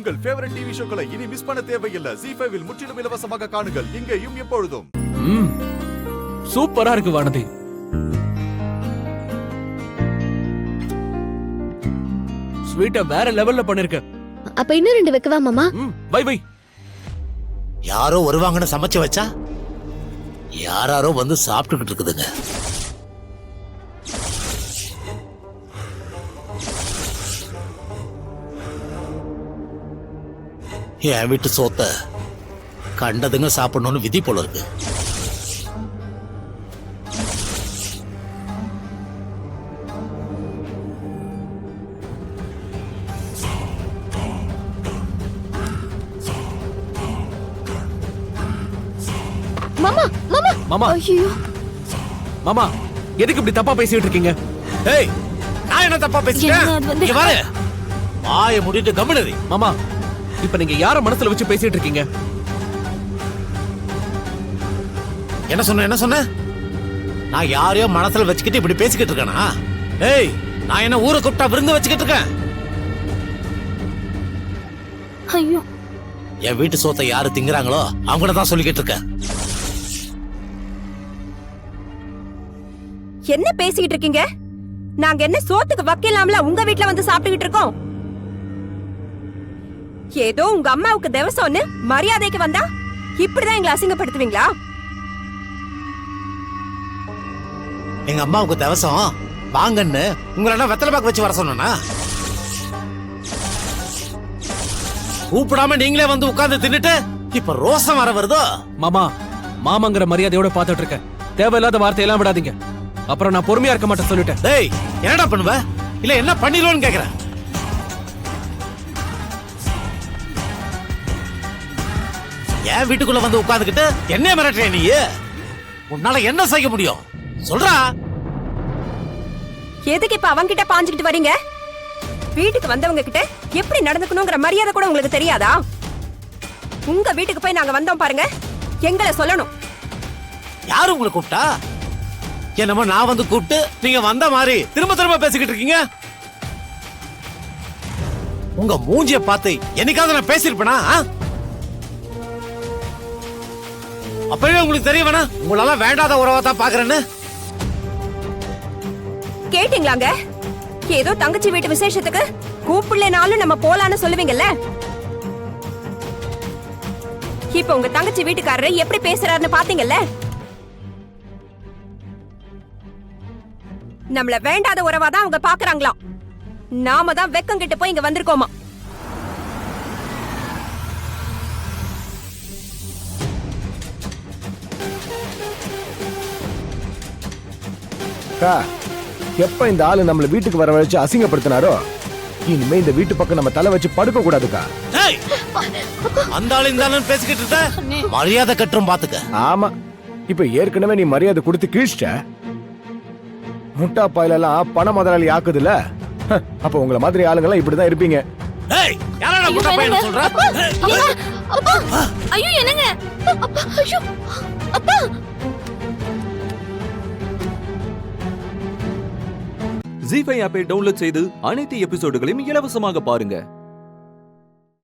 உங்கள் favourite TV ஷோக்களை இனி miss பண்ண தேவையில்லை. ZEE5 இல் முற்றிலும் இலவசமாக காணுங்கள். இங்கேயும் எப்பொழுதும். சூப்பரா இருக்கு வானதி. ஸ்வீட்டை வேற லெவல்ல பண்ணிருக்க. அப்ப இன்னும் 2 வைக்கவா மாமா? வை வை. யாரோ வருவாங்கன்னு சமைச்சு வச்சா யாராரோ வந்து சாப்பிட்டுக்கிட்டு இருக்குதுங்க. என் வீட்டு சோத்த கண்டதுங்க சாப்பிடணும்னு விதி போல இருக்கு. மாமா மாமா மாமா ஐயோ மாமா எதுக்கு இப்படி தப்பா பேசிட்டு இருக்கீங்க? ஏய் நான் என்ன தப்பா பேசிட்டேன்? இங்க பாரு வாயை மூடிட்டு கம்முனு. மாமா இப்ப நீங்க யார மனசுல வச்சு பேசிட்டு இருக்கீங்க? என்ன சொன்ன? நான் யாரையோ மனசுல வச்சுக்கிட்டு இப்படி பேசிக்கிட்டு இருக்கேனா? ஏய் நான் என்ன ஊரை கூப்பிட்டா விருந்து வச்சுக்கிட்டு இருக்கேன்? ஐயோ என் வீட்டு சோத்தை யாரு திங்குறாங்களோ அவங்கள தான் சொல்லிக்கிட்டு இருக்கேன். என்ன பேசிக்கிட்டு இருக்கீங்க? நாங்க என்ன சோத்துக்கு வக்கலாம்ல உங்க வீட்ல வந்து சாப்பிட்டுக்கிட்டு இருக்கோம்? ஏதோ உங்க அம்மாவுக்கு தேவசம்னு மரியாதைக்கு வந்தா இப்படிதான் எங்களை அசிங்கப்படுத்துவீங்களா? எங்க அம்மாவுக்கு தேவசம் வாங்கன்னு உங்களை வெத்தலை பாக்கு வச்சு வர சொன்னா கூப்பிடாம நீங்களே வந்து உட்கார்ந்து தின்னுட்டு இப்ப ரோசம் வர வருதோ? மாமா மாமாங்கிற மரியாதையோட பாத்துட்டு இருக்கேன். தேவையில்லாத வார்த்தையெல்லாம் விடாதீங்க. அப்புறம் நான் பொறுமையா இருக்க மாட்டேன் சொல்லிட்டேன். டேய் என்னடா பண்ணுவ? இல்ல என்ன பண்ணிடுவோன்னு கேக்குறேன். என் வீட்டுக்குள்ள வந்து உட்கார்ந்துகிட்டு என்ன மிரட்டுற நீ? உன்னால என்ன செய்ய முடியும் சொல்றா? எதுக்கு இப்ப அவங்க கிட்ட பாஞ்சுக்கிட்டு வரீங்க? வீட்டுக்கு வந்தவங்க கிட்ட எப்படி நடந்துக்கணுங்கிற மரியாதை கூட உங்களுக்கு தெரியாதா? உங்க வீட்டுக்கு போய் நாங்க வந்தோம் பாருங்க, எங்களை சொல்லணும். யாரு உங்களை கூப்பிட்டா? என்னமோ நான் வந்து கூப்பிட்டு நீங்க வந்த மாதிரி திரும்ப திரும்ப பேசிக்கிட்டு இருக்கீங்க. உங்க மூஞ்சிய பார்த்து என்னைக்காவது நான் பேசிருப்பேனா? அப்பவே உங்களுக்கு தெரிய வேணா உங்களால வேண்டாத உறவா தான் பாக்குறேன்னு? கேட்டீங்களாங்க? ஏதோ தங்கச்சி வீட்டு விசேஷத்துக்கு கூப்பிடலனாலும் நம்ம போலான்னு சொல்லுவீங்கல்ல. இப்ப உங்க தங்கச்சி வீட்டுக்காரரு எப்படி பேசுறாருன்னு பாத்தீங்கல்ல. நம்மள வேண்டாத உறவாதான் அவங்க பாக்குறாங்களாம். நாம தான் வெக்கம் கிட்ட போய் இங்க வந்திருக்கோமா. எப்ப இந்த ஆளு நம்மள வீட்டுக்கு வர வச்சு அசிங்கப்படுத்தினாரோ இனிமே இந்த வீட்டு பக்கம் நம்ம தலை வச்சு படுக்க கூடாதுக்கா. அந்த ஆளு இந்த ஆளு பேசிக்கிட்டு இருக்க மரியாதை கட்டுறோம் பாத்துக்க. ஆமா இப்ப ஏற்கனவே நீ மரியாதை கொடுத்து கீழ்ச்சிட்ட. முட்டா பாயிலெல்லாம் பண முதலாளி ஆக்குதுல, அப்ப உங்கள மாதிரி ஆளுங்கெல்லாம் இப்படிதான் இருப்பீங்க. ஏய் யாரடா முட்டா பாயில சொல்ற? ஐயோ என்னங்க? அப்பா ஐயோ அப்பா. ZEE5 ஆப்பை டவுன்லோட் செய்து அனைத்து எபிசோடுகளையும் இலவசமாக பாருங்க.